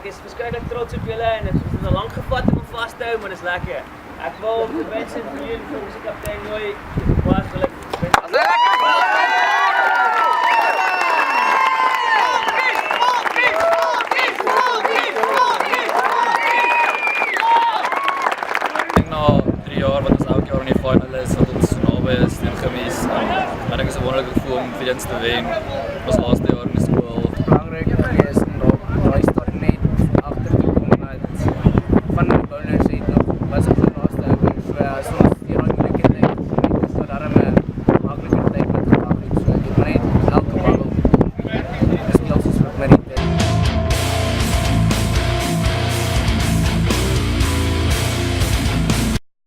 is verskriklik trots op julle en het is al lank gevat om vas te hou, maar dis lekker. Ek wil Vincent vir julle vir die kaptein nooi. Baie geluk. Na 3 jaar wat ons elke jaar in die final is, wat ons naby is teen Gemies. Ek dink is 'n wonderlike gevoel om weer eens te wen. Ons laaste jaar in die skool.